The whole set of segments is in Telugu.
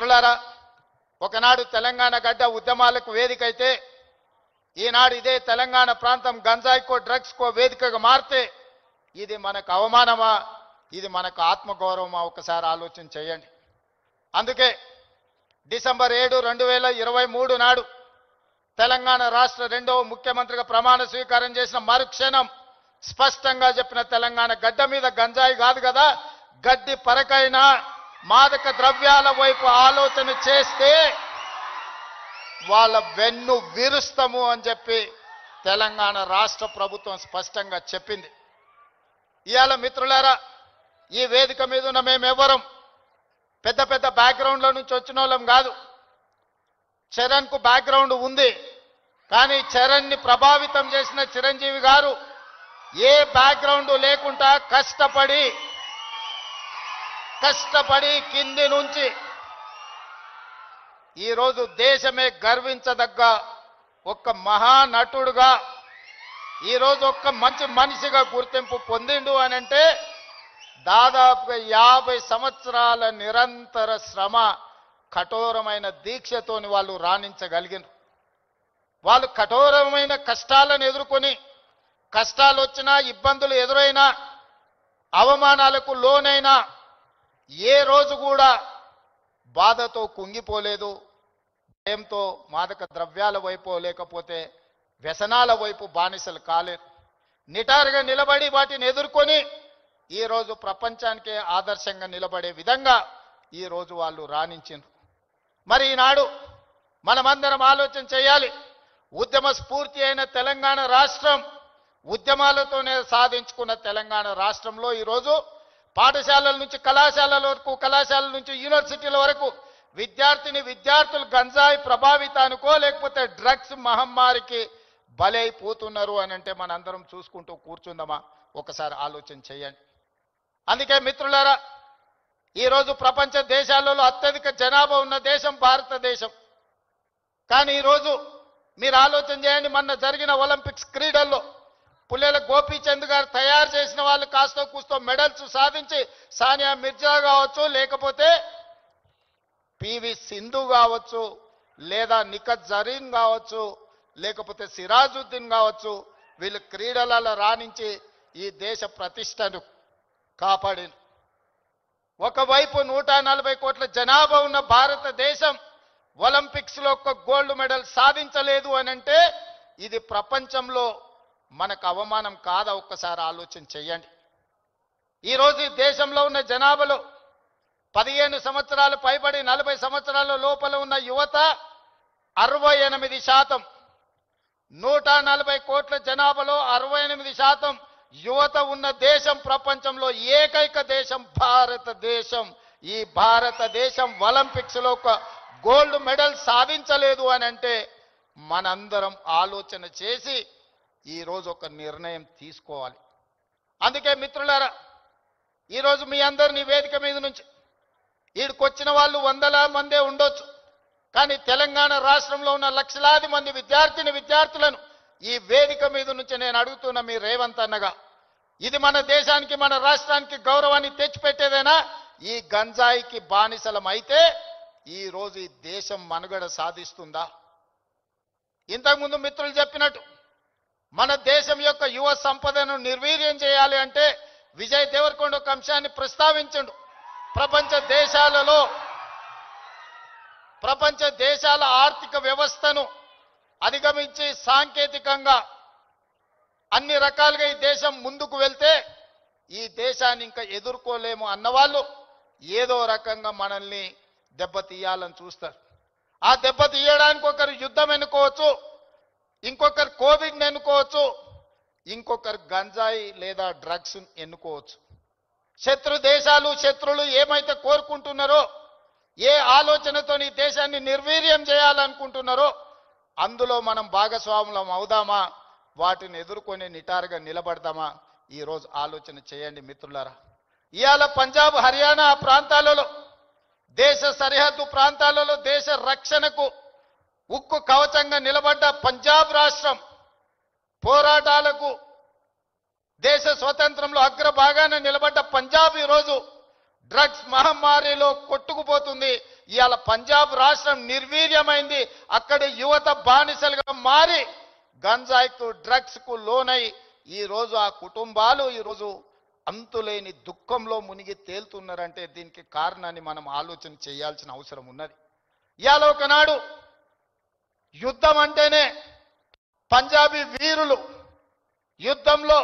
మిత్రులారా, ఒకనాడు తెలంగాణ గడ్డ ఉద్యమాలకు వేదిక అయితే ఈనాడు ఇదే తెలంగాణ ప్రాంతం గంజాయికో డ్రగ్స్కో వేదికగా మారితే ఇది మనకు అవమానమా, ఇది మనకు ఆత్మగౌరవమా? ఒకసారి ఆలోచన చేయండి. అందుకే డిసెంబర్ 7, 2023 నాడు తెలంగాణ రాష్ట్ర రెండవ ముఖ్యమంత్రిగా ప్రమాణ స్వీకారం చేసిన మరుక్షణం స్పష్టంగా చెప్పిన, తెలంగాణ గడ్డ మీద గంజాయి కాదు కదా, గడ్డి పరకైనా మాదక ద్రవ్యాల వైపు ఆలోచన చేస్తే వాళ్ళ వెన్ను విరుస్తాము అని చెప్పి తెలంగాణ రాష్ట్ర ప్రభుత్వం స్పష్టంగా చెప్పింది. ఇవాళ మిత్రులారా, ఈ వేదిక మీద ఉన్న మేమెవరం పెద్ద పెద్ద బ్యాక్గ్రౌండ్ల నుంచి వచ్చిన వాళ్ళం కాదు. చరణ్కు బ్యాక్గ్రౌండ్ ఉంది, కానీ చరణ్ని ప్రభావితం చేసిన చిరంజీవి గారు ఏ బ్యాక్గ్రౌండ్ లేకుండా కష్టపడి కింది నుంచి ఈరోజు దేశమే గర్వించదగ్గ ఒక్క మహానటుడుగా, ఈరోజు ఒక్క మంచి మనిషిగా గుర్తింపు పొందిండు అని అంటే దాదాపుగా 50 సంవత్సరాల నిరంతర శ్రమ, కఠోరమైన దీక్షతోని వాళ్ళు రాణించగలిగిన వాళ్ళు కఠోరమైన కష్టాలను ఎదుర్కొని, కష్టాలు వచ్చినా, ఇబ్బందులు ఎదురైనా, అవమానాలకు లోనైనా ఏ రోజు కూడా బాధతో కుంగిపోలేదు. భయంతో మాదక ద్రవ్యాల వైపు లేకపోతే వ్యసనాల వైపు బానిసలు కాలేదు. నిటారుగా నిలబడి వాటిని ఎదుర్కొని ఈరోజు ప్రపంచానికే ఆదర్శంగా నిలబడే విధంగా ఈరోజు వాళ్ళు రాణించారు. మరి ఈనాడు మనమందరం ఆలోచన చేయాలి. ఉద్యమ స్ఫూర్తి అయిన తెలంగాణ రాష్ట్రం, ఉద్యమాలతోనే సాధించుకున్న తెలంగాణ రాష్ట్రంలో ఈరోజు పాఠశాలల నుంచి కళాశాలల వరకు, కళాశాలల నుంచి యూనివర్సిటీల వరకు విద్యార్థులు గంజాయి ప్రభావితానికో లేకపోతే డ్రగ్స్ మహమ్మారికి బలైపోతున్నారు అని అంటే మనందరం చూసుకుంటూ కూర్చుందామా? ఒకసారి ఆలోచన చేయండి. అందుకే మిత్రులారా, ఈరోజు ప్రపంచ దేశాలలో అత్యధిక జనాభా ఉన్న దేశం భారతదేశం. కానీ ఈరోజు మీరు ఆలోచన చేయండి, మొన్న జరిగిన ఒలింపిక్స్ క్రీడల్లో పుల్లెల గోపీచంద్ గారు తయారు చేసిన వాళ్ళు కాస్తో కూస్తో మెడల్స్ సాధించి, సానియా మిర్జా కావచ్చు, లేకపోతే పివి సింధు కావచ్చు, లేదా నిఖత్ జరీన్ కావచ్చు, లేకపోతే సిరాజుద్దీన్ కావచ్చు, వీళ్ళు క్రీడలలో రాణించి ఈ దేశ ప్రతిష్టను కాపాడింది. ఒకవైపు 140 కోట్ల జనాభా ఉన్న భారతదేశం ఒలింపిక్స్ లో ఒక్క గోల్డ్ మెడల్ సాధించలేదు అని అంటే ఇది ప్రపంచంలో మనకు అవమానం కాదా? ఒక్కసారి ఆలోచన చేయండి. ఈరోజు ఈ దేశంలో ఉన్న జనాభాలో 15 సంవత్సరాలు పైబడి 40 సంవత్సరాల లోపల ఉన్న యువత 68%. 140 కోట్ల జనాభాలో 68% యువత ఉన్న దేశం ప్రపంచంలో ఏకైక దేశం భారతదేశం. ఈ భారతదేశం ఒలింపిక్స్ లో ఒక గోల్డ్ మెడల్ సాధించలేదు అని అంటే మనందరం ఆలోచన చేసి ఈరోజు ఒక నిర్ణయం తీసుకోవాలి. అందుకే మిత్రులారా, ఈరోజు మీ అందరినీ వేదిక మీద నుంచి ఈడికొచ్చిన వాళ్ళు 100ల మందే ఉండొచ్చు, కానీ తెలంగాణ రాష్ట్రంలో ఉన్న లక్షలాది మంది విద్యార్థులను ఈ వేదిక మీద నుంచి నేను అడుగుతున్న మీ రేవంత్ అన్నగా, ఇది మన దేశానికి, మన రాష్ట్రానికి గౌరవాన్ని తెచ్చిపెట్టేదేనా? ఈ గంజాయికి బానిసలం అయితే ఈ రోజు ఈ దేశం మనుగడ సాధిస్తుందా? ఇంతకుముందు మిత్రులు చెప్పినట్టు మన దేశం యొక్క యువ సంపదను నిర్వీర్యం చేయాలి అంటే విజయ్ దేవరకొండ ఒక అంశాన్ని ప్రస్తావించండు. ప్రపంచ దేశాల ఆర్థిక వ్యవస్థను అధిగమించి సాంకేతికంగా అన్ని రకాలుగా ఈ దేశం ముందుకు వెళ్తే ఈ దేశాన్ని ఇంకా ఎదుర్కోలేము అన్నవాళ్ళు ఏదో రకంగా మనల్ని దెబ్బతీయాలని చూస్తారు. ఆ దెబ్బతీయడానికి ఒకరు యుద్ధం ఎన్నుకోవచ్చు, ఇంకొకరు కోవిడ్ని ఎన్నుకోవచ్చు, ఇంకొకరు గంజాయి లేదా డ్రగ్స్ ఎన్నుకోవచ్చు. శత్రులు ఏమైతే కోరుకుంటున్నారో, ఏ ఆలోచనతో ఈ దేశాన్ని నిర్వీర్యం చేయాలనుకుంటున్నారో అందులో మనం భాగస్వాములం అవుదామా? వాటిని ఎదుర్కొని నిటారుగా నిలబడదామా? ఈరోజు ఆలోచన చేయండి మిత్రులారా. ఇవాళ పంజాబ్, హర్యానా ప్రాంతాలలో, దేశ సరిహద్దు ప్రాంతాలలో దేశ రక్షణకు ఉక్కు కవచంగా నిలబడ్డ పంజాబ్ రాష్ట్రం, పోరాటాలకు దేశ స్వతంత్రంలో అగ్రభాగాన నిలబడ్డ పంజాబ్ ఈరోజు డ్రగ్స్ మహమ్మారిలో కొట్టుకుపోతుంది. ఇవాళ పంజాబ్ రాష్ట్రం నిర్వీర్యమైంది. అక్కడ యువత బానిసలుగా మారి గంజాయికు డ్రగ్స్కు లోనై ఈరోజు ఆ కుటుంబాలు ఈరోజు అంతులేని దుఃఖంలో మునిగి తేలుతున్నారంటే దీనికి కారణాన్ని మనం ఆలోచన చేయాల్సిన అవసరం ఉన్నది. ఇవాళ ఒకనాడు యుద్ధం అంటేనే పంజాబీ వీరులు యుద్ధంలో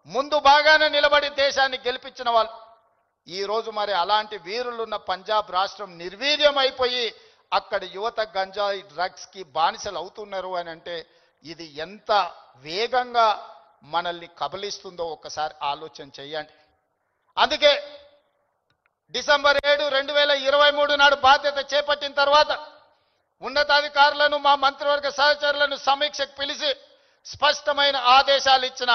ముందు బాగానే నిలబడి దేశాన్ని గెలిపించిన వాళ్ళు. ఈరోజు మరి అలాంటి వీరులున్న పంజాబ్ రాష్ట్రం నిర్వీర్యం అయిపోయి అక్కడ యువత గంజాయి డ్రగ్స్కి బానిసలు అవుతున్నారు అని అంటే ఇది ఎంత వేగంగా మనల్ని కబలిస్తుందో ఒక్కసారి ఆలోచన చేయండి. అందుకే డిసెంబర్ 7, 2023 నాడు బాధ్యత చేపట్టిన తర్వాత ఉన్నతాధికారులను మా మంత్రివర్గ సహచరులను సమీక్షకు పిలిచి స్పష్టమైన ఆదేశాలు ఇచ్చిన.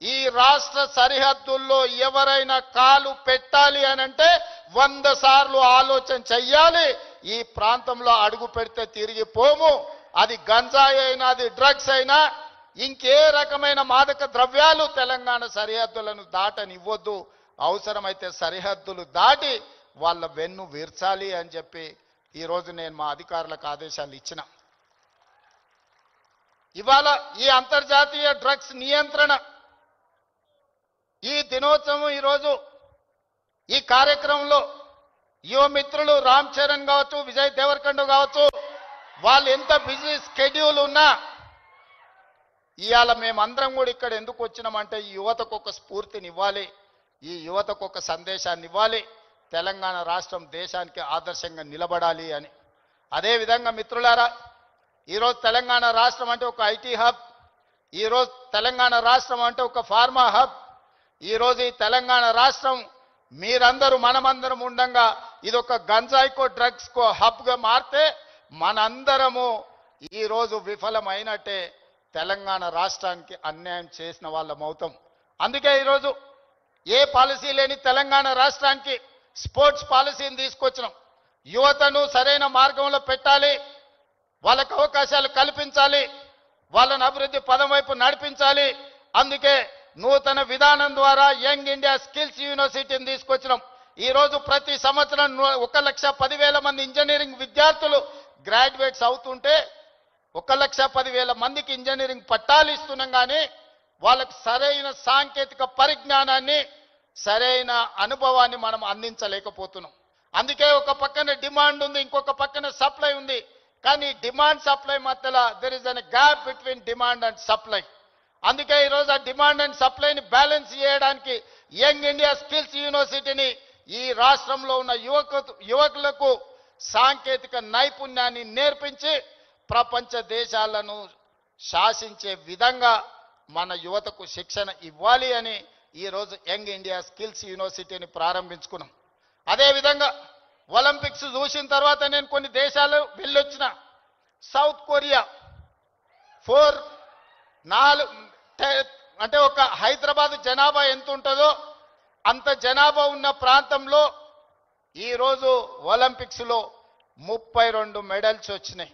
ఈ రాష్ట్ర సరిహద్దుల్లో ఎవరైనా కాలు పెట్టాలి అని అంటే 100 సార్లు ఆలోచన చెయ్యాలి. ఈ ప్రాంతంలో అడుగు పెడితే తిరిగి పోము. అది గంజాయి అయినా అది డ్రగ్స్ అయినా ఇంకే రకమైన మాదక ద్రవ్యాలు తెలంగాణ సరిహద్దులను దాటనివ్వద్దు. అవసరమైతే సరిహద్దులు దాటి వాళ్ళ వెన్ను విర్చాలి అని చెప్పి ఈరోజు నేను మా అధికారులకు ఆదేశాలు ఇచ్చిన. ఇవాళ ఈ అంతర్జాతీయ డ్రగ్స్ నియంత్రణ ఈ దినోత్సవం ఈరోజు ఈ కార్యక్రమంలో యువ మిత్రులు రామ్ చరణ్ కావచ్చు, విజయ్ దేవరకొండ కావచ్చు, వాళ్ళు ఎంత బిజీ స్కెడ్యూల్ ఉన్నా ఇవాళ మేమందరం కూడా ఇక్కడ ఎందుకు వచ్చినామంటే ఈ యువతకు ఒక స్ఫూర్తిని ఇవ్వాలి, ఈ యువతకు ఒక సందేశాన్ని ఇవ్వాలి, తెలంగాణ రాష్ట్రం దేశానికి ఆదర్శంగా నిలబడాలి అని. అదేవిధంగా మిత్రులారా, ఈరోజు తెలంగాణ రాష్ట్రం అంటే ఒక ఐటీ హబ్, ఈరోజు తెలంగాణ రాష్ట్రం అంటే ఒక ఫార్మా హబ్. ఈరోజు ఈ తెలంగాణ రాష్ట్రం మీరందరూ మనమందరం ఉండంగా ఇది ఒక గంజాయికో డ్రగ్స్కో హబ్గా మారితే మనందరము ఈరోజు విఫలమైనట్టే, తెలంగాణ రాష్ట్రానికి అన్యాయం చేసిన వాళ్ళం అవుతాం. అందుకే ఈరోజు ఏ పాలసీ లేని తెలంగాణ రాష్ట్రానికి స్పోర్ట్స్ పాలసీని తీసుకొచ్చినాం. యువతను సరైన మార్గంలో పెట్టాలి, వాళ్ళకు అవకాశాలు కల్పించాలి, వాళ్ళని అభివృద్ధి పదం వైపు నడిపించాలి. అందుకే నూతన విధానం ద్వారా యంగ్ ఇండియా స్కిల్స్ యూనివర్సిటీని తీసుకొచ్చినాం. ఈరోజు ప్రతి సంవత్సరం 1,10,000 మంది ఇంజనీరింగ్ విద్యార్థులు గ్రాడ్యుయేట్స్ అవుతుంటే 1,10,000 మందికి ఇంజనీరింగ్ పట్టాలు ఇస్తున్నాం. కానీ వాళ్ళకి సరైన సాంకేతిక పరిజ్ఞానాన్ని సరైన అనుభవాన్ని మనం అందించలేకపోతున్నాం. అందుకే ఒక పక్కన డిమాండ్ ఉంది, ఇంకొక పక్కన సప్లై ఉంది. కానీ డిమాండ్ సప్లై మధ్యలో there is an gap between demand and supply. అందుకే ఈరోజు ఆ డిమాండ్ అండ్ సప్లైని బ్యాలెన్స్ చేయడానికి యంగ్ ఇండియా స్కిల్స్ యూనివర్సిటీని ఈ రాష్ట్రంలో ఉన్న యువకులకు సాంకేతిక నైపుణ్యాన్ని నేర్పించి ప్రపంచ దేశాలను శాసించే విధంగా మన యువతకు శిక్షణ ఇవ్వాలి అని ఈరోజు యంగ్ ఇండియా స్కిల్స్ యూనివర్సిటీని ప్రారంభించుకున్నాం. అదేవిధంగా ఒలింపిక్స్ చూసిన తర్వాత నేను కొన్ని దేశాలు వెళ్ళొచ్చిన. సౌత్ కొరియా 4 అంటే ఒక హైదరాబాద్ జనాభా ఎంత ఉంటుందో అంత జనాభా ఉన్న ప్రాంతంలో ఈరోజు ఒలింపిక్స్లో 32 మెడల్స్ వచ్చినాయి.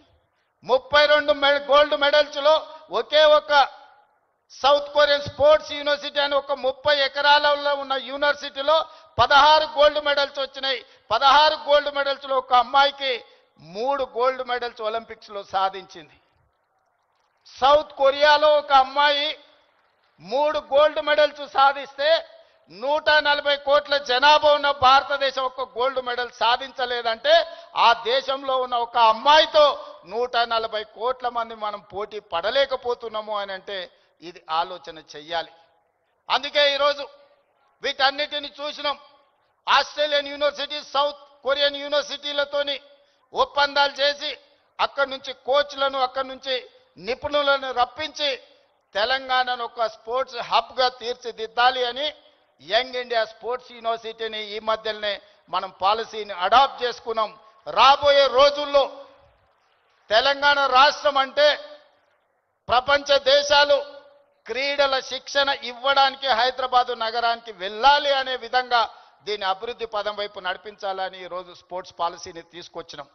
32 గోల్డ్ మెడల్స్లో ఒకే ఒక సౌత్ కొరియన్ స్పోర్ట్స్ యూనివర్సిటీ అని ఒక 30 ఎకరాలలో ఉన్న యూనివర్సిటీలో 16 గోల్డ్ మెడల్స్ వచ్చినాయి. 16 గోల్డ్ మెడల్స్లో ఒక అమ్మాయికి 3 గోల్డ్ మెడల్స్ ఒలింపిక్స్లో సాధించింది. సౌత్ కొరియాలో ఒక అమ్మాయి 3 గోల్డ్ మెడల్స్ సాధిస్తే 140 కోట్ల జనాభా ఉన్న భారతదేశం ఒక గోల్డ్ మెడల్ సాధించలేదంటే ఆ దేశంలో ఉన్న ఒక అమ్మాయితో 140 కోట్ల మంది మనం పోటీ పడలేకపోతున్నాము అని అంటే ఇది ఆలోచన చెయ్యాలి. అందుకే ఈరోజు వీటన్నిటిని చూసినాం. ఆస్ట్రేలియన్ యూనివర్సిటీ, సౌత్ కొరియన్ యూనివర్సిటీలతోని ఒప్పందాలు చేసి అక్కడి నుంచి కోచ్లను, అక్కడి నుంచి నిపుణులను రప్పించి తెలంగాణను ఒక స్పోర్ట్స్ హబ్గా తీర్చిదిద్దాలి అని యంగ్ ఇండియా స్పోర్ట్స్ యూనివర్సిటీని ఈ మధ్యనే మనం పాలసీని అడాప్ట్ చేసుకున్నాం. రాబోయే రోజుల్లో తెలంగాణ రాష్ట్రం అంటే ప్రపంచ దేశాలు క్రీడల శిక్షణ ఇవ్వడానికి హైదరాబాదు నగరానికి వెళ్ళాలి అనే విధంగా దీని అభివృద్ధి పదం వైపు నడిపించాలని ఈరోజు స్పోర్ట్స్ పాలసీని తీసుకొచ్చినాం.